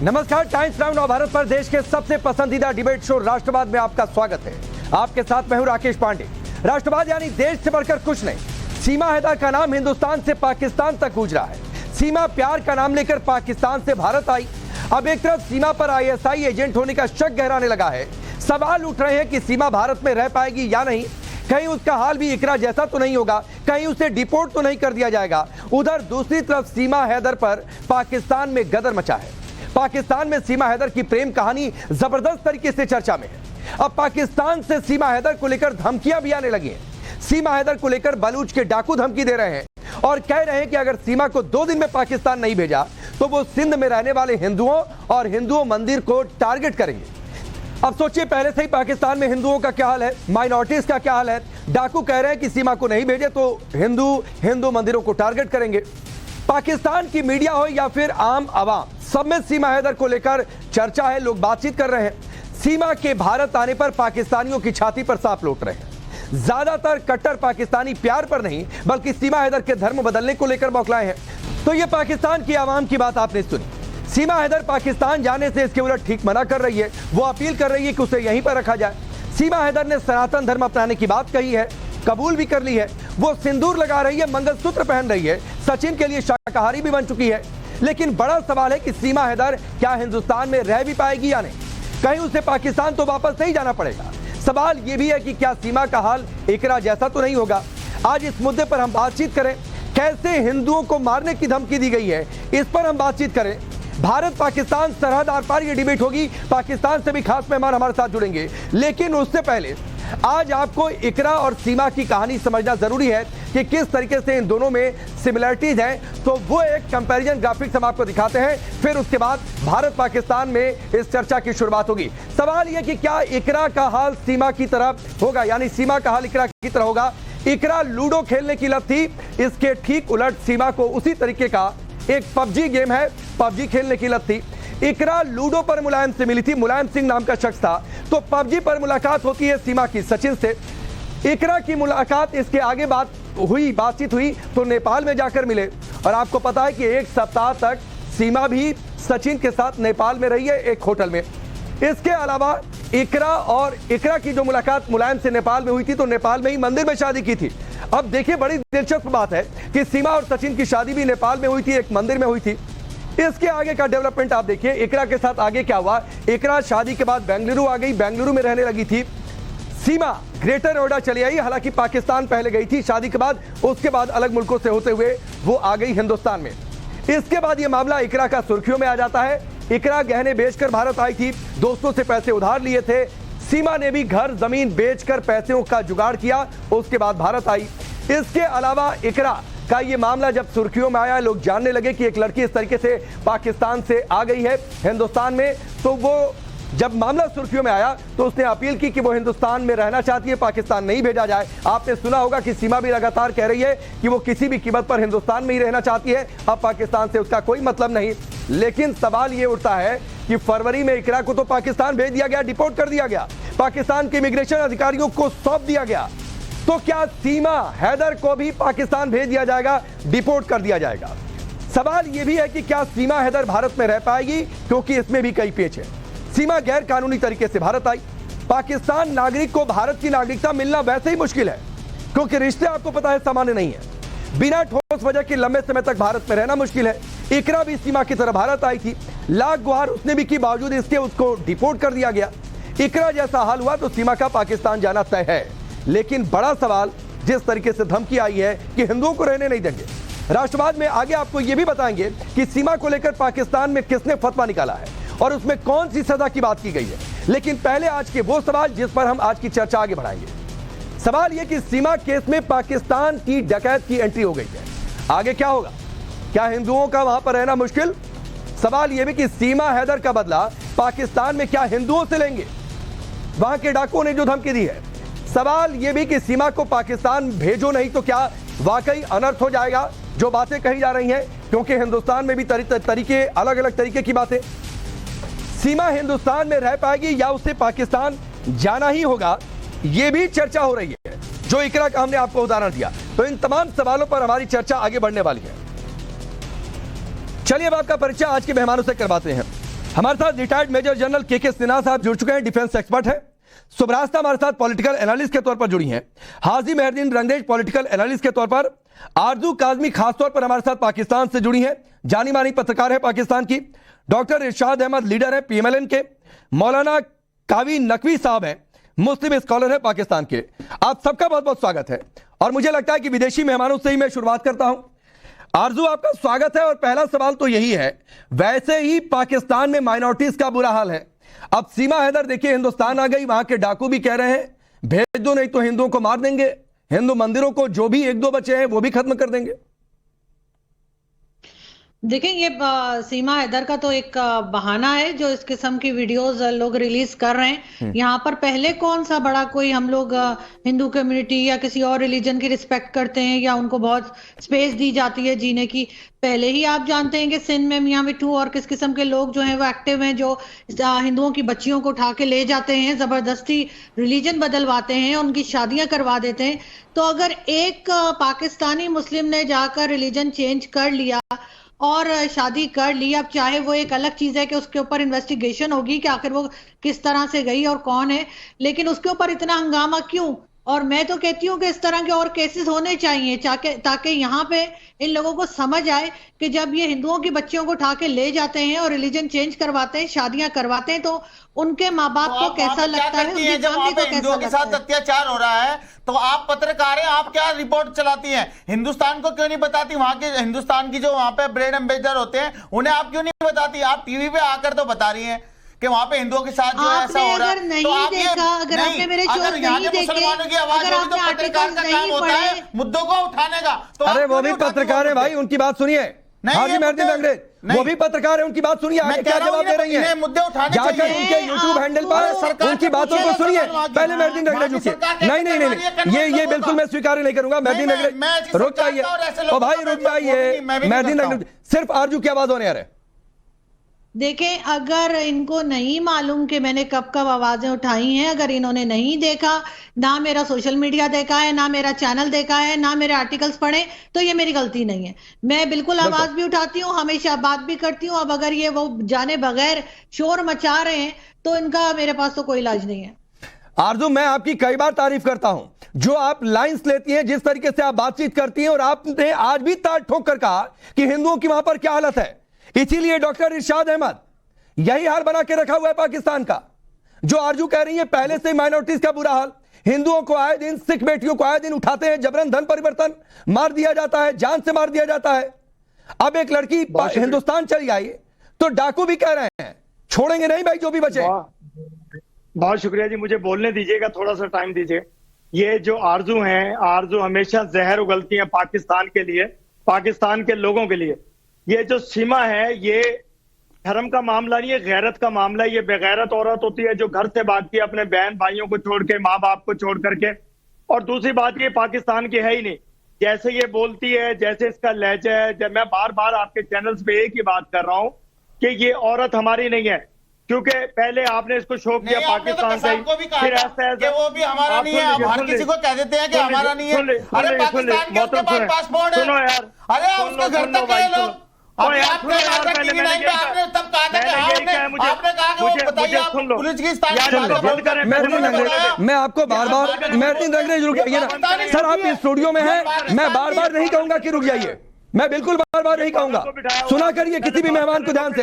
नमस्कार, times now Navbharat पर देश के सबसे पसंदीदा डिबेट शो राष्ट्रवाद में आपका स्वागत है। आपके साथ मैं हूं राकेश पांडे। राष्ट्रवाद यानी देश से बढ़कर कुछ नहीं। सीमा हैदर का नाम हिंदुस्तान से पाकिस्तान तक गूंज रहा है। सीमा प्यार का नाम लेकर पाकिस्तान से भारत आई। अब एक तरफ सीमा पर आईएसआई एजेंट होने का शक गहराने लगा है। सवाल उठ रहे हैं कि सीमा भारत में रह पाएगी या नहीं। कहीं उसका हाल भी इकरा जैसा तो नहीं होगा, कहीं उसे डिपोर्ट तो नहीं कर दिया जाएगा। उधर दूसरी तरफ सीमा हैदर पर पाकिस्तान में गदर मचा है। पाकिस्तान में सीमा हैदर की प्रेम कहानी जबरदस्त तरीके से चर्चा में है। अब पाकिस्तान से सीमा हैदर को लेकर धमकियां भी आने लगी हैं। सीमा हैदर को लेकर बलूच के डाकू धमकी दे रहे हैं और कह रहे हैं कि अगर सीमा को 2 दिन में पाकिस्तान नहीं भेजा तो वो सिंध में रहने वाले हिंदुओं और हिंदुओं मंदिर को टारगेट करेंगे। अब सोचिए, पहले से ही पाकिस्तान में हिंदुओं का क्या हाल है, माइनॉरिटीज का क्या हाल है। डाकू कह रहे हैं कि सीमा को नहीं भेजे तो हिंदू मंदिरों को टारगेट करेंगे। पाकिस्तान की मीडिया हो या फिर आम आवाम, सब में सीमा हैदर को लेकर चर्चा है। लोग बातचीत कर रहे हैं। सीमा के भारत आने पर पाकिस्तानियों की छाती पर सांप लौट रहे हैं। ज्यादातर कट्टर पाकिस्तानी प्यार पर नहीं बल्कि सीमा हैदर के धर्म बदलने को लेकर बौखलाए हैं। तो ये पाकिस्तान की आवाम की बात आपने सुनी। सीमा हैदर पाकिस्तान जाने से इसके उलट ठीक मना कर रही है। वो अपील कर रही है कि उसे यहीं पर रखा जाए। सीमा हैदर ने सनातन धर्म अपनाने की बात कही है, कबूल भी कर ली है। वो सिंदूर लगा रही है, मंगलसूत्र पहन रही है, सचिन के लिए शाकाहारी भी बन चुकी है। लेकिन बड़ा सवाल है कि सीमा हैदर क्या हिंदुस्तान में रह भी पाएगी या नहीं। कहीं उसे पाकिस्तान तो वापस नहीं जाना पड़ेगा। सवाल यह भी है कि क्या सीमा का हाल इकरा जैसा तो नहीं होगा। आज इस मुद्दे पर हम बातचीत करें। कैसे हिंदुओं को मारने की धमकी दी गई है, इस पर हम बातचीत करें। भारत पाकिस्तान सरहद आर पार ये डिबेट होगी। पाकिस्तान से भी खास मेहमान हमारे साथ जुड़ेंगे। लेकिन उससे पहले आज आपको इकरा और सीमा की कहानी समझना जरूरी है कि किस तरीके से इन दोनों में सिमिलरिटीज हैं। तो वो एक कंपैरिजन ग्राफिक्स हम आपको दिखाते हैं, फिर उसके बाद भारत पाकिस्तान में इस चर्चा की शुरुआत होगी। सवाल यह कि क्या इकरा का हाल सीमा की तरह होगा, यानी सीमा का हाल इकरा की तरह होगा। इकरा लूडो खेलने की लत थी, इसके ठीक उलट सीमा को उसी तरीके का एक पबजी गेम है, पबजी खेलने की लत थी। इकरा लूडो पर मुलायम से मिली थी, मुलायम सिंह नाम का शख्स था। तो पबजी पर मुलाकात होती है सीमा की सचिन से। इकरा की मुलाकात इसके आगे बातचीत हुई तो नेपाल में जाकर मिले। और आपको पता है कि 1 सप्ताह तक सीमा भी सचिन के साथ नेपाल में रही है, एक होटल में। इसके अलावा इकरा की जो मुलाकात मुलायम से नेपाल में हुई थी तो नेपाल में ही मंदिर में शादी की थी। अब देखिए, बड़ी दिलचस्प बात है कि सीमा और सचिन की शादी भी नेपाल में हुई थी, एक मंदिर में हुई थी। इसके आगे का डेवलपमेंट आप देखिए। इकरा के साथ आगे क्या हुआ। इकरा शादी के बाद बेंगलुरु आ गई, बेंगलुरु में रहने लगी थी। सीमा ग्रेटर नोएडा चली आई, हालांकि पाकिस्तान पहले गई थी शादी के बाद। उसके बाद अलग मुल्कों से होते हुए वो आ गई हिंदुस्तान में। इसके बाद ये मामला इकरा का सुर्खियों में आ जाता है। इकरा गहने बेचकर भारत आई थी, दोस्तों से पैसे उधार लिए थे। सीमा ने भी घर जमीन बेचकर पैसों का जुगाड़ किया, उसके बाद भारत आई। इसके अलावा इकरा का ये मामला जब सुर्खियों में आया, लोग जानने लगे कि एक लड़की इस तरीके से पाकिस्तान से आ गई है हिंदुस्तान में। तो वो जब मामला सुर्खियों में आया तो उसने अपील की कि वो हिंदुस्तान में रहना चाहती है, पाकिस्तान नहीं भेजा जाए। आपने सुना होगा कि सीमा भी लगातार कह रही है कि वो किसी भी कीमत पर हिंदुस्तान में ही रहना चाहती है, अब पाकिस्तान से उसका कोई मतलब नहीं। लेकिन सवाल ये उठता है कि फरवरी में इकरा को तो पाकिस्तान भेज दिया गया, डिपोर्ट कर दिया गया, पाकिस्तान के इमिग्रेशन अधिकारियों को सौंप दिया गया। तो क्या सीमा हैदर को भी पाकिस्तान भेज दिया जाएगा, डिपोर्ट कर दिया जाएगा? सवाल यह भी है कि क्या सीमा हैदर भारत में रह पाएगी, क्योंकि इसमें भी कई पेच है। सीमा गैर कानूनी तरीके से भारत आई। पाकिस्तान नागरिक को भारत की नागरिकता मिलना वैसे ही मुश्किल है, क्योंकि रिश्ते आपको पता है सामान्य नहीं है। बिना ठोस वजह के लंबे समय तक भारत में रहना मुश्किल है। इकरा भी सीमा की तरह भारत आई थी, लाख गुहार उसने भी की, बावजूद इसके उसको डिपोर्ट कर दिया गया। इकरा जैसा हाल हुआ तो सीमा का पाकिस्तान जाना तय है। लेकिन बड़ा सवाल, जिस तरीके से धमकी आई है कि हिंदुओं को रहने नहीं देंगे। राष्ट्रवाद में आगे आपको यह भी बताएंगे कि सीमा को लेकर पाकिस्तान में किसने फतवा निकाला है और उसमें कौन सी सजा की बात की गई है। लेकिन पहले आज के वो सवाल जिस पर हम आज की चर्चा आगे बढ़ाएंगे। सवाल यह कि सीमा केस में पाकिस्तान की डकैत की एंट्री हो गई है, आगे क्या होगा? क्या हिंदुओं का वहां पर रहना मुश्किल? सवाल यह भी कि सीमा हैदर का बदला पाकिस्तान में क्या हिंदुओं से लेंगे, वहां के डाकुओं ने जो धमकी दी है? सवाल यह भी कि सीमा को पाकिस्तान भेजो नहीं तो क्या वाकई अनर्थ हो जाएगा, जो बातें कही जा रही हैं, क्योंकि हिंदुस्तान में भी तरीके अलग अलग तरीके की बातें। सीमा हिंदुस्तान में रह पाएगी या उसे पाकिस्तान जाना ही होगा, यह भी चर्चा हो रही है, जो इकरा का हमने आपको उदाहरण दिया। तो इन तमाम सवालों पर हमारी चर्चा आगे बढ़ने वाली है। चलिए अब आपका परिचय आज के मेहमानों से करवाते हैं। हमारे साथ रिटायर्ड मेजर जनरल के सिन्हा साहब जुड़ चुके हैं, डिफेंस एक्सपर्ट है। सुब्रास्ता हमारे साथ पॉलिटिकल एनालिस्ट के तौर पर जुड़ी हैं। हाजी मेहरदीन रंगरेज पॉलिटिकल एनालिस्ट के तौर पर। आरजू काजमी खासतौर पर हमारे साथ पाकिस्तान से जुड़ी हैं, जानी मानी पत्रकार है पाकिस्तान की। डॉक्टर इरशाद अहमद लीडर है पीएमएलएन के। मौलाना कावी नकवी साहब हैं, मुस्लिम स्कॉलर है पाकिस्तान के। आप सबका बहुत बहुत स्वागत है। और मुझे लगता है कि विदेशी मेहमानों से ही मैं शुरुआत करता हूं। आरजू, आपका स्वागत है। और पहला सवाल तो यही है, वैसे ही पाकिस्तान में माइनॉरिटीज का बुरा हाल है। अब सीमा हैदर देखिए हिंदुस्तान आ गई, वहां के डाकू भी कह रहे हैं भेज दो नहीं तो हिंदुओं को मार देंगे, हिंदू मंदिरों को जो भी एक दो बचे हैं वो भी खत्म कर देंगे। देखिए, ये सीमा हैदर का तो एक बहाना है जो इस किस्म की वीडियोस लोग रिलीज कर रहे हैं। यहाँ पर पहले कौन सा बड़ा कोई हम लोग हिंदू कम्युनिटी या किसी और रिलीजन की रिस्पेक्ट करते हैं या उनको बहुत स्पेस दी जाती है जीने की। पहले ही आप जानते हैं कि सिंध में मियां मिट्ठू और किस किस्म के लोग जो हैं वो एक्टिव हैं, जो हिंदुओं की बच्चियों को उठा के ले जाते हैं, जबरदस्ती रिलीजन बदलवाते हैं, उनकी शादियां करवा देते हैं। तो अगर एक पाकिस्तानी मुस्लिम ने जाकर रिलीजन चेंज कर लिया और शादी कर ली, अब चाहे वो एक अलग चीज है कि उसके ऊपर इन्वेस्टिगेशन होगी कि आखिर वो किस तरह से गई और कौन है, लेकिन उसके ऊपर इतना हंगामा क्यों? और मैं तो कहती हूँ कि इस तरह के और केसेस होने चाहिए ताकि यहाँ पे इन लोगों को समझ आए कि जब ये हिंदुओं की बच्चियों को उठा के ले जाते हैं और रिलीजन चेंज करवाते हैं, शादियां करवाते हैं, तो उनके माँ बाप को कैसा लगता है, उनकी फैमिली को कैसा के साथ अत्याचार हो रहा है। तो आप पत्रकार हैं, आप क्या रिपोर्ट चलाती हैं? हिंदुस्तान को क्यों नहीं बताती? वहां के हिंदुस्तान की जो वहां पे ब्रांड एम्बेसडर होते हैं उन्हें आप क्यों नहीं बताती? आप टीवी पे आकर तो बता रही हैं कि वहां पे हिंदुओं के साथ जो ऐसा हो रहा है। नहीं तो आप देखा, अगर आपने मेरे शो नहीं देखे, मुसलमानों की आवाज होगी तो पत्रकार का काम होता है मुद्दों को उठाने का। तो अरे वो भी पत्रकार है भाई, उनकी बात सुनिए। हाजी मेहरदीन रंगरेज वो भी पत्रकार है, उनकी बात सुनिए। आगे क्या जवाब दे रही है? मुद्दे उठाने जाकर उनके यूट्यूब हैंडल पर उनकी बातों को सुनिए। पहले मेहरदीन रंगरेज रुकिए। नहीं, ये बिल्कुल मैं स्वीकार नहीं करूंगा। मेहरदीन रंगरेज रुक जाइए, ओ भाई रुक जाइए। मेहरदीन रंगरेज सिर्फ आरजू की आवाज होने आ रहा है। देखें, अगर इनको नहीं मालूम कि मैंने कब कब आवाजें उठाई हैं, अगर इन्होंने नहीं देखा, ना मेरा सोशल मीडिया देखा है, ना मेरा चैनल देखा है, ना मेरे आर्टिकल्स पढ़े, तो ये मेरी गलती नहीं है। मैं बिल्कुल आवाज भी उठाती हूँ, हमेशा बात भी करती हूँ। अब अगर ये वो जाने बगैर शोर मचा रहे हैं तो इनका मेरे पास तो कोई इलाज नहीं है। आरजू, मैं आपकी कई बार तारीफ करता हूं, जो आप लाइंस लेती हैं, जिस तरीके से आप बातचीत करती हैं, और आपने आज भी ताड़ ठोक कर कहा कि हिंदुओं की वहां पर क्या हालत है। इसीलिए डॉक्टर इरशाद अहमद यही हाल बना के रखा हुआ है पाकिस्तान का। जो आरजू कह रही है पहले से माइनॉरिटीज का बुरा हाल, हिंदुओं को आए दिन, सिख बेटियों को आए दिन उठाते हैं, जबरन धन परिवर्तन मार दिया जाता है, जान से मार दिया जाता है। अब एक लड़की हिंदुस्तान चली आई तो डाकू भी कह रहे हैं छोड़ेंगे नहीं भाई जो भी बचे। बहुत शुक्रिया जी, मुझे बोलने दीजिएगा, थोड़ा सा टाइम दीजिए। ये जो आरजू हैं, आरजू हमेशा जहर उगलती हैं पाकिस्तान के लिए, पाकिस्तान के लोगों के लिए। ये जो सीमा है, ये धर्म का मामला नहीं है, गैरत का मामला है। ये बेगैरत औरत होती है जो घर से भागती है अपने बहन भाइयों को छोड़ के, माँ बाप को छोड़ करके। और दूसरी बात, ये पाकिस्तान की है ही नहीं। जैसे ये बोलती है, जैसे इसका लहजा है, जब मैं बार बार आपके चैनल्स पे एक ही बात कर रहा हूँ कि ये औरत हमारी नहीं है, क्योंकि पहले आपने इसको शो किया पाकिस्तान से, फिर ऐसा वो भी हमारा नहीं है। आप हर किसी को कह देते हैं कि हमारा नहीं है। अरे पाकिस्तान के उसके पास पासपोर्ट है। सुनो यार, अरे उसके घर तक गए लोग। आपने तब कहा था कि आपने कहा कि वो बताइए आप पुलिस की मैं आपको बार बार मेहरदीन रंगरेज रुक जाइए ना सर, आप इस स्टूडियो में हैं, मैं बार बार नहीं कहूंगा कि रुक जाइए, मैं बिल्कुल बार बार नहीं कहूंगा। सुना करिए किसी भी मेहमान को ध्यान से।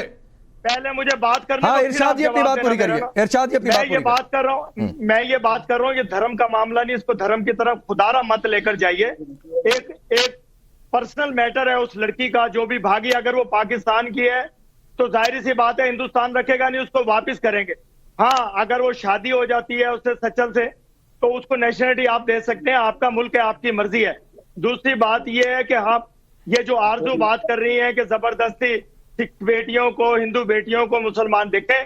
पहले मुझे बात करना। हाँ, इरशाद जी अपनी बात पूरी करिए। इरशाद जी अपनी बात पूरी। बात कर रहा हूँ, मैं ये बात कर रहा हूँ, ये धर्म का मामला नहीं, इसको धर्म की तरफ खुदारा मत लेकर जाइए। एक पर्सनल मैटर है उस लड़की का जो भी भागी। अगर वो पाकिस्तान की है तो जाहिर सी बात है हिंदुस्तान रखेगा नहीं, उसको वापस करेंगे। हाँ, अगर वो शादी हो जाती है उससे सचल से तो उसको नेशनलिटी आप दे सकते हैं, आपका मुल्क है, आपकी मर्जी है। दूसरी बात ये है कि हाँ, ये जो आरजू बात कर रही है कि जबरदस्ती सिख बेटियों को, हिंदू बेटियों को मुसलमान दिखे,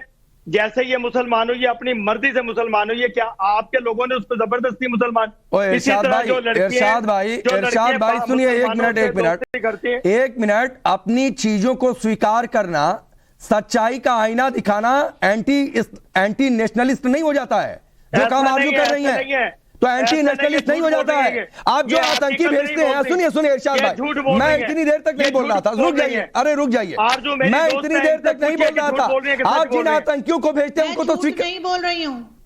जैसे ये मुसलमान हुई, अपनी मर्जी से मुसलमान हुई है, क्या आपके लोगों ने उसको जबरदस्ती मुसलमान? इरशाद भाई सुनिए, एक मिनट। अपनी चीजों को स्वीकार करना, सच्चाई का आईना दिखाना एंटी नेशनलिस्ट नहीं हो जाता है, जो काम आरजू कर रही है। तो एंटी नेशनलिस्ट नहीं हो जाता है। आप जो आतंकी भेजते हैं, सुनिए सुनिए इरशाद भाई, मैं इतनी देर तक नहीं बोल रहा था, रुक जाइए, अरे रुक जाइए, मैं इतनी देर तक नहीं बोल रहा था। आप जिन आतंकियों को भेजते हैं उनको तो स्वीकार नहीं बोल रही हूँ,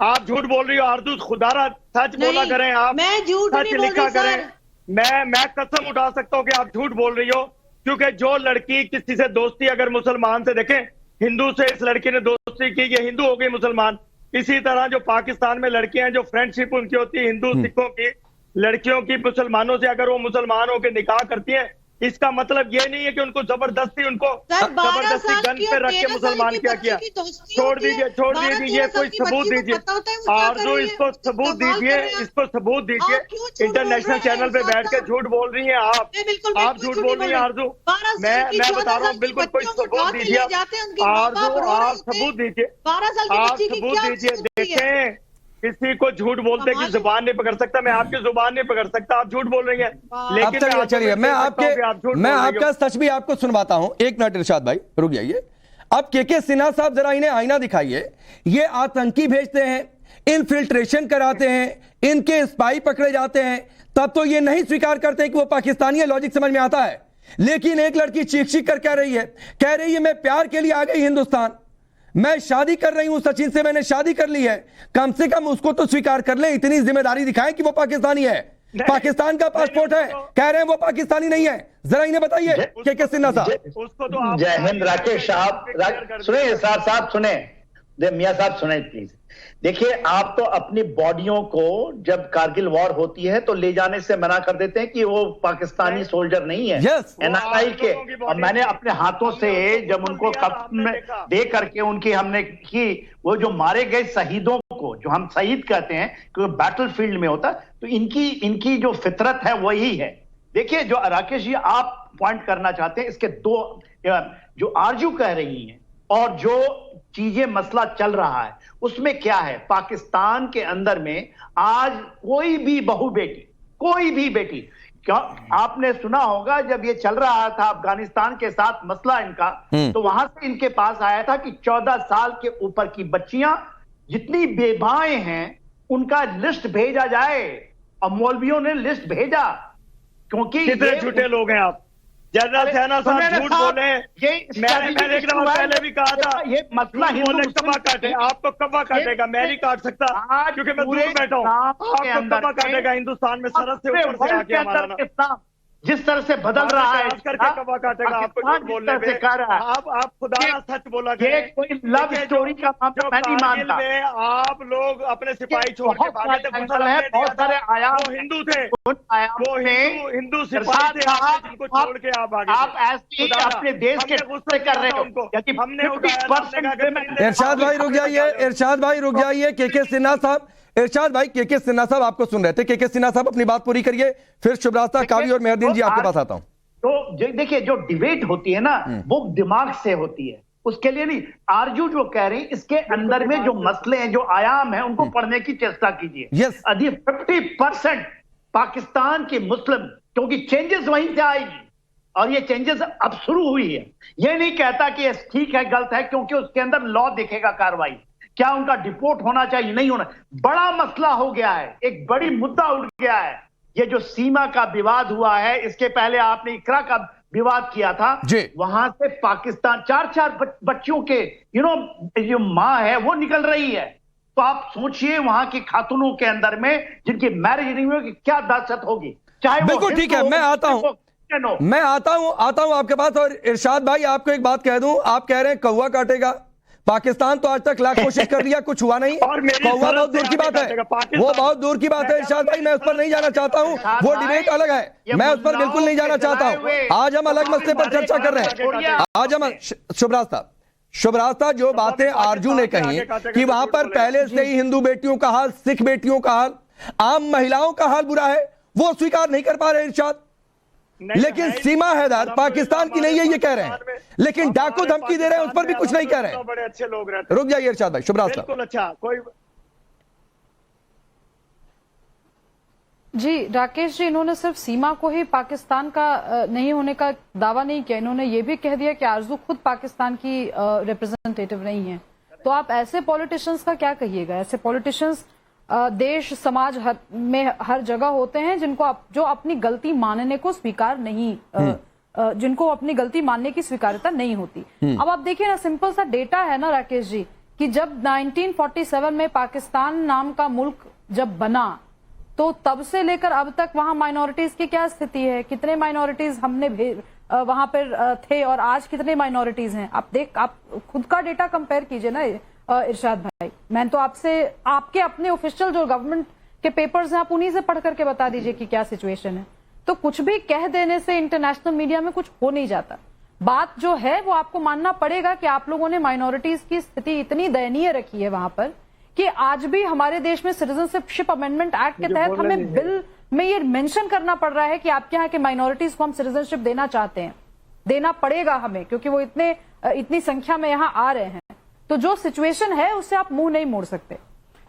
आप झूठ बोल रही हो आरजू, खुदारा सच बोला करें आप, मैं झूठ नहीं बोल लिखा रही करें। सर। मैं कसम उठा सकता हूँ कि आप झूठ बोल रही हो, क्योंकि जो लड़की किसी से दोस्ती अगर मुसलमान से, देखें हिंदू से इस लड़की ने दोस्ती की, ये हिंदू हो गई मुसलमान। इसी तरह जो पाकिस्तान में लड़कियां हैं, जो फ्रेंडशिप उनकी होती है हिंदू सिखों की लड़कियों की मुसलमानों से, अगर वो मुसलमानों के निकाह करती है, इसका मतलब ये नहीं है कि उनको जबरदस्ती जबरदस्ती गन पे रख के मुसलमान किया। छोड़ दीजिए, ये कोई सबूत दीजिए आरजू, इसको सबूत दीजिए, इसको सबूत दीजिए। इंटरनेशनल चैनल पे बैठ के झूठ बोल रही हैं आप झूठ बोल रही हैं आरजू। मैं बता रहा हूँ, बिल्कुल कोई सबूत दीजिए आरजू, आप सबूत दीजिए, आप सबूत दीजिए। देखें किसी को झूठ बोलते की जुबान नहीं पकड़ सकता, मैं आपकी जुबान नहीं पकड़ सकता, आप झूठ बोल रही हैं। लेकिन चलिए मैं आपका सच भी आपको सुनवाता हूं। एक मिनट इरशाद भाई रुक जाइए। अब के सिन्हा साहब जरा इन्हें आईना दिखाइए। ये आतंकी भेजते हैं, इनफिल्ट्रेशन कराते हैं, इनके स्पाई पकड़े जाते हैं, तब तो ये नहीं स्वीकार करते कि वो पाकिस्तानी है। लॉजिक समझ में आता है। लेकिन एक लड़की चीख कर कह रही है मैं प्यार के लिए आ गई हिंदुस्तान, मैं शादी कर रही हूं सचिन से, मैंने शादी कर ली है। कम से कम उसको तो स्वीकार कर ले, इतनी जिम्मेदारी दिखाएं कि वो पाकिस्तानी है, पाकिस्तान का पासपोर्ट है। कह रहे हैं वो पाकिस्तानी नहीं है। जरा इन्हें बताइए के सिन्हा साहब। जय हिंद राकेश साहब, सुने इरशाद साहब, सुने मियां साहब, सुने प्लीज। देखिए आप तो अपनी बॉडियों को जब कारगिल वॉर होती है तो ले जाने से मना कर देते हैं कि वो पाकिस्तानी सोल्जर नहीं है, एनआरआई के। और मैंने अपने हाथों से जब उनको कप में दे करके उनकी हमने की, वो जो मारे गए शहीदों को, जो हम शहीद कहते हैं क्योंकि बैटल फील्ड में होता, तो इनकी जो फितरत है वही है। देखिए जो राकेश जी आप पॉइंट करना चाहते हैं, इसके दो, जो आरजू कह रही हैं और जो चीजें मसला चल रहा है उसमें क्या है। पाकिस्तान के अंदर में आज कोई भी बेटी, क्या आपने सुना होगा जब ये चल रहा था अफगानिस्तान के साथ मसला इनका, तो वहां से इनके पास आया था कि 14 साल के ऊपर की बच्चियां जितनी बेवाएं हैं उनका लिस्ट भेजा जाए, और मौलवियों ने लिस्ट भेजा। क्योंकि कितने झूठे लोग हैं आप। जनरल सेना साहब झूठ बोले, मैंने एक दफा पहले भी कहा था ये मसला बोले कब्बा काटे, आपको कब्बा काटेगा, मैं नहीं काट सकता क्योंकि मैं दूर बैठा हूँ। आपको कब्बा काटेगा हिंदुस्तान में सरहद से ऊपर से आके हमारा, जिस तरह से बदल रहा है करके कब्बा काटेगा आपको झूठ बोलने पे। आप खुदा सच बोला ये कोई लव स्टोरी का मामला मैं नहीं मानता। आप लोग अपने सिपाही छोड़ के भागे थे, बहुत सारे आया, वो हिंदू थे, वो हिंदू सिपाही थे, जिनको छोड़ के आप आगे। आप ऐसे अपने देश के गुस्से कर रहे हो। हमने उठाया। इरशाद भाई रुक जाइए, इरशाद भाई रुक जाइए। के सिन्हा साहब, इरशाद भाई के सिन्हा साहब आपको सुन रहे थे। के सिन्हा साहब अपनी बात पूरी करिए, फिर शुभरास्ता, कावी और मेहरदीन जी आपके पास आता हूं। तो देखिए जो डिबेट होती है ना वो दिमाग से होती है, उसके लिए नहीं। आरजू जो कह रही, इसके अंदर में जो मसले हैं, जो आयाम है, उनको पढ़ने की चेष्टा कीजिए। अधिक 50% पाकिस्तान की मुस्लिम, क्योंकि चेंजेस वहीं से आएगी और ये चेंजेस अब शुरू हुई है। ये नहीं कहता कि ये ठीक है गलत है, क्योंकि उसके अंदर लॉ दिखेगा कार्रवाई, क्या उनका डिपोर्ट होना चाहिए नहीं होना। बड़ा मसला हो गया है, एक बड़ी मुद्दा उठ गया है। ये जो सीमा का विवाद हुआ है, इसके पहले आपने इकरा का विवाद किया था, वहां से पाकिस्तान 4 बच्चों के जो मां है वो निकल रही है। तो आप सोचिए वहां की खातूनों के अंदर में जिनकी मैरिज नहीं हुई, क्या दहशत होगी। चाहे बिल्कुल ठीक है, मैं आता हूं आपके पास। और इरशाद भाई आपको एक बात कह दूं, आप कह रहे हैं कौवा काटेगा। पाकिस्तान तो आज तक लाख कोशिश कर लिया, कुछ हुआ नहीं। कौवा बहुत दूर की बात है, वो बहुत दूर की बात है। इरशाद भाई मैं उस पर नहीं जाना चाहता हूं, वो डिबेट अलग है, मैं उस पर बिल्कुल नहीं जाना चाहता हूं। आज हम अलग मसले पर चर्चा कर रहे हैं। आज हम शुभरास्ता जो बातें आरजू ने कही कि वहां पर पहले से ही हिंदू बेटियों का हाल, सिख बेटियों का हाल, आम महिलाओं का हाल बुरा है, वो स्वीकार नहीं कर पा रहे इरशाद। लेकिन सीमा हैदर पाकिस्तान की नहीं है ये कह रहे हैं, लेकिन डाकू धमकी दे रहे हैं, उस पर भी कुछ नहीं कह रहे हैं। बड़े अच्छे लोग रहते हैं। रुक जाइए इरशाद भाई, शुभरास्ता। बिल्कुल अच्छा कोई जी राकेश जी, इन्होंने सिर्फ सीमा को ही पाकिस्तान का नहीं होने का दावा नहीं किया, इन्होंने ये भी कह दिया कि आरजू खुद पाकिस्तान की रिप्रेजेंटेटिव नहीं है। तो आप ऐसे पॉलिटिशियंस का क्या कहिएगा? ऐसे पॉलिटिशियंस देश समाज में हर जगह होते हैं जो अपनी गलती मानने को स्वीकार नहीं जिनको अपनी गलती मानने की स्वीकार्यता नहीं होती। अब आप देखिए ना, सिंपल सा डेटा है ना राकेश जी, कि जब 1947 में पाकिस्तान नाम का मुल्क जब बना तो तब से लेकर अब तक वहां माइनॉरिटीज की क्या स्थिति है, कितने माइनॉरिटीज हमने वहां पर थे और आज कितने माइनॉरिटीज हैं। आप खुद का डेटा कंपेयर कीजिए ना इरशाद भाई। मैं तो आपसे आपके अपने ऑफिशियल जो गवर्नमेंट के पेपर्स हैं आप उन्हीं से पढ़ करके बता दीजिए कि क्या सिचुएशन है। तो कुछ भी कह देने से इंटरनेशनल मीडिया में कुछ हो नहीं जाता। बात जो है वो आपको मानना पड़ेगा कि आप लोगों ने माइनॉरिटीज की स्थिति इतनी दयनीय रखी है वहां पर कि आज भी हमारे देश में सिटीजनशिप अमेंडमेंट एक्ट के तहत हमें बिल में ये मेंशन करना पड़ रहा है कि आपके यहाँ के माइनॉरिटीज को हम सिटीजनशिप देना चाहते हैं, देना पड़ेगा हमें, क्योंकि वो इतनी संख्या में यहाँ आ रहे हैं। तो जो सिचुएशन है उससे आप मुंह नहीं मोड़ सकते।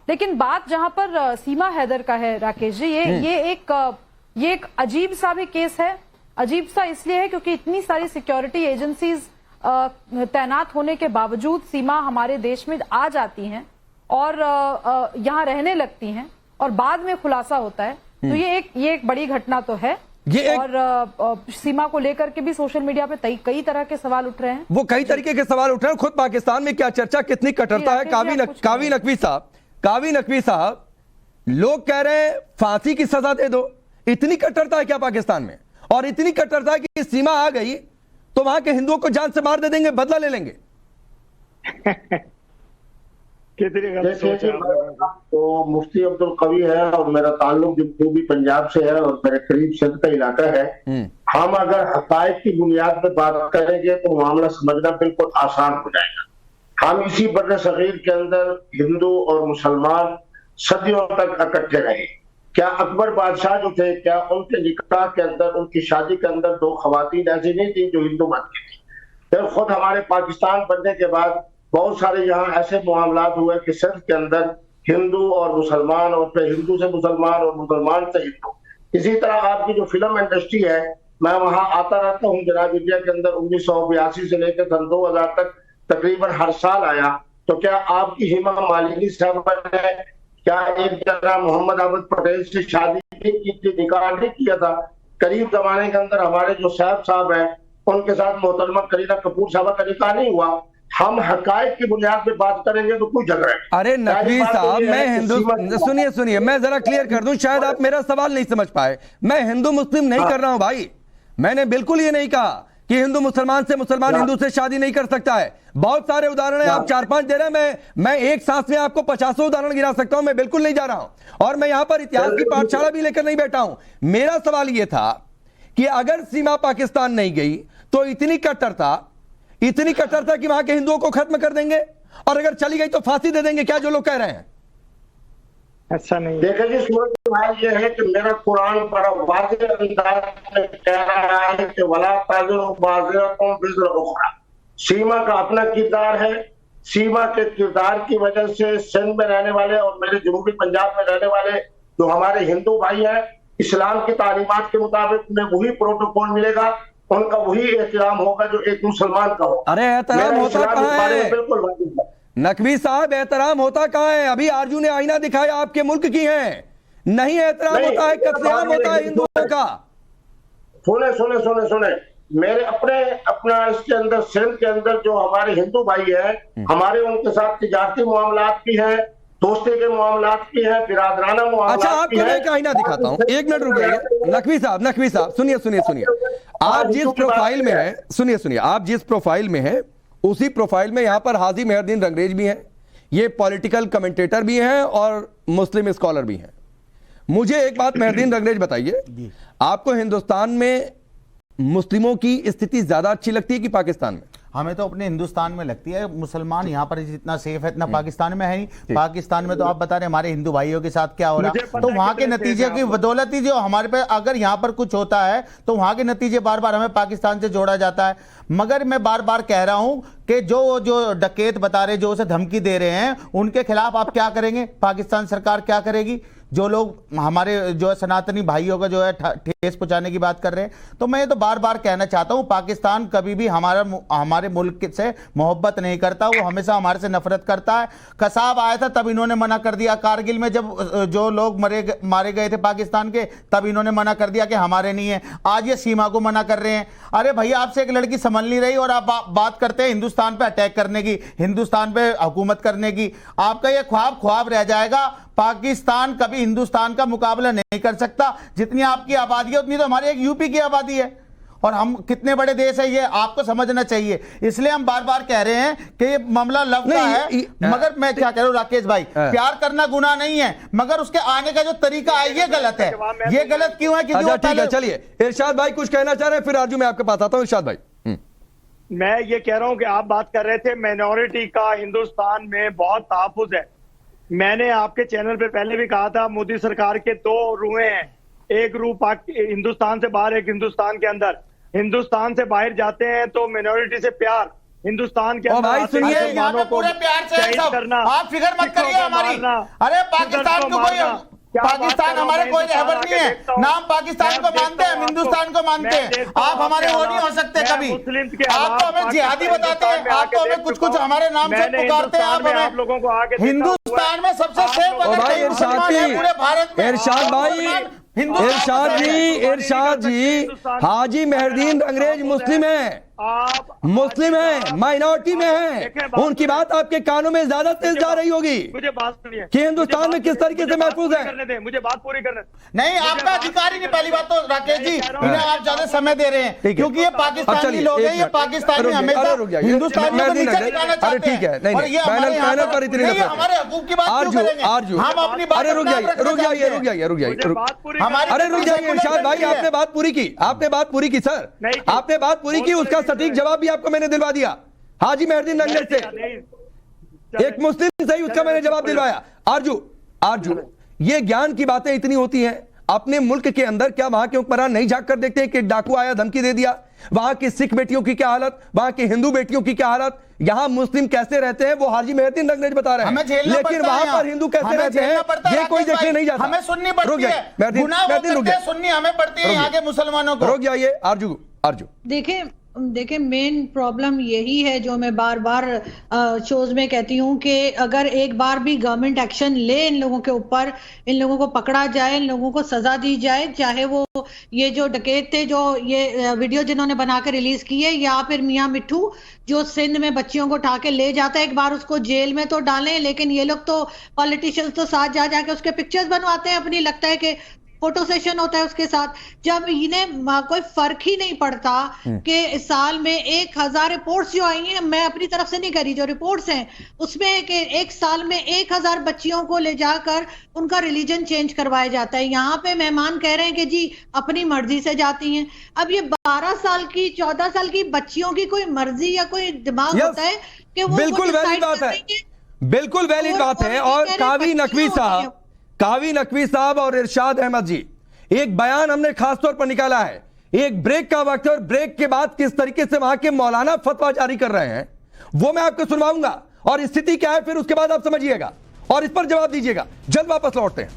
लेकिन बात जहां पर सीमा हैदर का है राकेश जी, ये एक अजीब सा भी केस है। अजीब सा इसलिए है क्योंकि इतनी सारी सिक्योरिटी एजेंसीज तैनात होने के बावजूद सीमा हमारे देश में आ जाती हैं और यहाँ रहने लगती हैं और बाद में खुलासा होता है। तो ये एक बड़ी घटना तो है। और सीमा को लेकर के भी सोशल मीडिया पे कई तरह के सवाल उठ रहे हैं। वो कई तरीके के सवाल उठ रहे हैं। खुद पाकिस्तान में क्या चर्चा, कितनी कट्टरता है। कावी नकवी साहब लोग कह रहे हैं फांसी की सजा दे दो। इतनी कट्टरता है क्या पाकिस्तान में? और इतनी कट्टरता है कि सीमा आ गई तो वहां के हिंदुओं को जान से मार दे देंगे, बदला ले लेंगे। तो मुफ्ती अब्दुल कवी है और मेरा ताल्लुक जो भी पंजाब से है और मेरे करीब सिंध का इलाका है। हम अगर हकायक की बुनियाद पर बात करेंगे तो मामला समझना बिल्कुल आसान हो जाएगा। हम इसी बर्र सगीर के अंदर हिंदू और मुसलमान सदियों तक इकट्ठे रहे। क्या अकबर बादशाह जो थे, क्या उनके निकाह के अंदर, उनकी शादी के अंदर दो खवातीन ऐसी नहीं थी जो हिंदू मत की थी? फिर खुद हमारे पाकिस्तान बनने के बाद बहुत सारे यहाँ ऐसे मामलात हुए कि सिर्फ के अंदर हिंदू और मुसलमान और फिर हिंदू से मुसलमान और मुसलमान से हिंदू। इसी तरह आपकी जो फिल्म इंडस्ट्री है, मैं वहां आता रहता हूँ जनाब। इंडिया के अंदर 1982 से लेकर सन 2000 तक तकरीबन हर साल आया। तो क्या आपकी हेमा मालिनी साहब ने क्या एक जनाब मोहम्मद अहमद पटेल से शादी की थी, निकाह नहीं किया था? करीब जमाने के अंदर हमारे जो साहब हैं उनके साथ मोहतरमा करीना कपूर साहब का निकाह नहीं हुआ। हम हकायक की बुनियाद पे बात करेंगे तो कोई झगड़ा है। अरे नकवी साहब, मैं हिंदू सुनिए मैं जरा क्लियर कर दूं, शायद आप मेरा सवाल नहीं समझ पाए। मैं हिंदू मुस्लिम नहीं कर रहा हूं भाई। मैंने बिल्कुल ये नहीं कहा कि हिंदू मुसलमान से, मुसलमान हिंदू से शादी नहीं कर सकता है। बहुत सारे उदाहरण है, आप 4-5 दे रहे हैं। मैं एक सांस में आपको 50 उदाहरण गिरा सकता हूं। मैं बिल्कुल नहीं जा रहा हूं और मैं यहां पर इतिहास की पाठशाला भी लेकर नहीं बैठा हूं। मेरा सवाल यह था कि अगर सीमा पाकिस्तान नहीं गई तो इतनी कट्टरता कि वहां के हिंदुओं को खत्म कर देंगे, और अगर चली गई तो फांसी दे देंगे, क्या जो लोग कह रहे हैं? ऐसा नहीं। देखिए जी, सूरत ये है कि मेरा कुरान बड़ा वाज़ेह अंदाज में कह रहा है कि वला ताज़िरु वाज़िरतुन विज़्र उख़रा। सीमा का अपना किरदार है। सीमा के किरदार की वजह से सिंध में रहने वाले और मेरे जनूबी पंजाब में रहने वाले जो हमारे हिंदू भाई हैं, इस्लाम की तालीमात के मुताबिक उन्हें वही प्रोटोकॉल मिलेगा, उनका वही एहतराम होगा जो एक मुसलमान का हो। अरे एहतराम होता कहाँ है बिल्कुल नकवी साहब? एहतराम होता कहाँ है? अभी आरजू ने आईना दिखाया आपके मुल्क की है। नहीं एहतराम होता है, कत्लेआम होता है हिंदुओं का। सुने मेरे अपना इसके अंदर सिंध के अंदर जो हमारे हिंदू भाई हैं, हमारे उनके साथ तिजारती मामलात भी हैं, दोस्ती के मामलात भी हैं, बिरादराना मामलात। अच्छा, आपको मैं एक आईना दिखाता हूं, 1 मिनट रुकिए। नकवी साहब सुनिए। आप जिस प्रोफाइल में है, सुनिए, आप जिस प्रोफाइल में है उसी प्रोफाइल में यहां पर हाजी मेहरदीन रंगरेज भी हैं। ये पॉलिटिकल कमेंटेटर भी हैं और मुस्लिम स्कॉलर भी हैं। मुझे एक बात मेहरदीन रंगरेज बताइए, आपको हिंदुस्तान में मुस्लिमों की स्थिति ज्यादा अच्छी लगती है कि पाकिस्तान में? हमें तो अपने हिंदुस्तान में लगती है। मुसलमान यहाँ पर जितना सेफ है इतना पाकिस्तान में है नहीं। पाकिस्तान में तो आप बता रहे हमारे हिंदू भाइयों के साथ क्या हो रहा है, तो वहां के नतीजे की बदौलत ही जो हमारे पे अगर यहाँ पर कुछ होता है तो वहां के नतीजे बार बार हमें पाकिस्तान से जोड़ा जाता है। मगर मैं बार बार कह रहा हूं कि जो डकैत बता रहे, जो उसे धमकी दे रहे हैं, उनके खिलाफ आप क्या करेंगे? पाकिस्तान सरकार क्या करेगी? जो लोग हमारे जो है सनातनी भाइयों का जो है ठेस पहुंचाने की बात कर रहे हैं, तो मैं ये तो बार बार कहना चाहता हूं, पाकिस्तान कभी भी हमारे मुल्क से मोहब्बत नहीं करता, वो हमेशा हमारे से नफरत करता है। कसाब आया था तब इन्होंने मना कर दिया, कारगिल में जब जो लोग मारे गए थे पाकिस्तान के, तब इन्होंने मना कर दिया कि हमारे नहीं है। आज ये सीमा को मना कर रहे हैं। अरे भैया, आपसे एक लड़की संभल नहीं रही और आप बात करते हैं हिंदुस्तान पे अटैक करने की, हिंदुस्तान पे हुकूमत करने की। आपका ये ख्वाब रह जाएगा। पाकिस्तान कभी हिंदुस्तान का मुकाबला नहीं कर सकता। जितनी आपकी आबादी है उतनी तो हमारी एक यूपी की आबादी है, और हम कितने बड़े देश है ये आपको समझना चाहिए। इसलिए हम बार बार कह रहे हैं कि ये मामला लव का है। मगर मैं क्या कह रहा हूं राकेश भाई, प्यार करना गुनाह नहीं है, मगर उसके आने का जो तरीका है ये गलत है। ये गलत क्यों है? अच्छा ठीक है, चलिए इरशाद भाई कुछ कहना चाह रहे हैं, फिर आरजू मैं आपके पास आता हूं। इरशाद भाई, मैं ये कह रहा हूं कि आप बात कर रहे थे माइनॉरिटी का हिंदुस्तान में बहुत तहफ्फुज है। मैंने आपके चैनल पे पहले भी कहा था, मोदी सरकार के दो रूहें हैं, एक रूह हिंदुस्तान से बाहर, एक हिंदुस्तान के अंदर। हिंदुस्तान से बाहर जाते हैं तो मिनोरिटी से प्यार, हिंदुस्तान के अंदर भाई सुनिए, यहाँ पे पूरे प्यार से है सब। आप फिक्र मत करिए हमारी। अरे पाकिस्तान को कोई, पाकिस्तान हमारे कोई रहबर नहीं है, नाम पाकिस्तान को मानते हैं, हम हिंदुस्तान को मानते हैं। आप हमारे वो नहीं हो सकते कभी। आप तो हमें जिहादी बताते हैं, आप तो हमें कुछ हमारे नाम से पुकारते हैं। आप हमें लोगों को आगे हिंदुस्तान में सबसे सेफ पूरे भारत में। इरशाद भाई, इरशाद जी, हाजी मेहरदीन अंग्रेज मुस्लिम है, मुस्लिम है, माइनॉरिटी में है। उनकी बात आपके कानों में ज्यादा तेज जा रही होगी। मुझे बात सुनिए कि हिंदुस्तान में किस तरीके से महफूज है। करने दे, मुझे बात पूरी करने। नहीं, आपका अधिकार ही नहीं। पहली बात तो राकेश जी, इन्हें आप ज्यादा समय दे रहे हैं क्योंकि ये पाकिस्तानी लोग हैं, ये पाकिस्तानी हमेशा हिंदुस्तान में नीचे दिखाना चाहते हैं। नहीं, पैनल पर इतनी नफरत है। हमारे हकूक की बात क्यों करेंगे? हम अपनी बात, अरे रुक जाइए, अरे रुक जाइए, इरशाद भाई, आपने बात पूरी की, आपने बात पूरी की सर, आपने बात पूरी की। उसका सटीक जवाब भी आपको मैंने दिलवा दिया हाजी मेहरदीन अंग्रेज से, एक मुस्लिम सही, उसका मैंने जवाब दिलवाया। आरजू, ये ज्ञान की बातें इतनी होती हैं अपने मुल्क के अंदर, क्या वहां के हुक्मरान नहीं झांक कर देखते हैं कि डाकू आया धमकी दे दिया? वहां की सिख बेटियों की क्या हालत, वहां की हिंदू बेटियों की क्या हालत, यहां मुस्लिम कैसे रहते हैं, वो हाजी मेहरदीन अंग्रेज बता रहे हैं। लेकिन वहां पर हिंदू कैसे रहते हैं ये कोई देखने नहीं जाता। हमें सुननी पड़ती है, सुननी हमें पड़ती है यहाँ के मुसलमानों को। रुक जाइए आरजू, देखिए मेन प्रॉब्लम यही है जो मैं बार बार शोज में कहती हूँ कि अगर एक बार भी गवर्नमेंट एक्शन ले इन लोगों के ऊपर, इन लोगों को पकड़ा जाए, इन लोगों को सजा दी जाए, चाहे वो ये जो डकैत थे जो ये वीडियो जिन्होंने बनाकर रिलीज की है, या फिर मियां मिट्ठू जो सिंध में बच्चियों को उठा के ले जाता है, एक बार उसको जेल में तो डालें। लेकिन ये लोग तो पॉलिटिशियंस तो साथ जा जाके उसके पिक्चर्स बनवाते हैं अपनी, लगता है कि फोटो सेशन होता है उसके साथ, जब इन्हें कोई फर्क ही नहीं पड़ता कि इस साल में 1000 रिपोर्ट्स जो आई हैं, मैं अपनी तरफ से नहीं करी, जो रिपोर्ट्स हैं उसमें कि एक साल में 1000 बच्चियों को ले जाकर उनका रिलीजन चेंज करवाया जाता है। यहाँ पे मेहमान कह रहे हैं कि जी अपनी मर्जी से जाती हैं। अब ये 12 साल की 14 साल की बच्चियों की कोई मर्जी या कोई दिमाग होता है कि वो बिल्कुल वैलिड बात है, बिल्कुल वैलिड बात है। और कावी नकवी साहब और इरशाद अहमद जी, एक बयान हमने खासतौर पर निकाला है। एक ब्रेक का वक्त है और ब्रेक के बाद किस तरीके से वहां के मौलाना फतवा जारी कर रहे हैं वो मैं आपको सुनवाऊंगा, और स्थिति क्या है फिर उसके बाद आप समझिएगा और इस पर जवाब दीजिएगा। जल्द वापस लौटते हैं।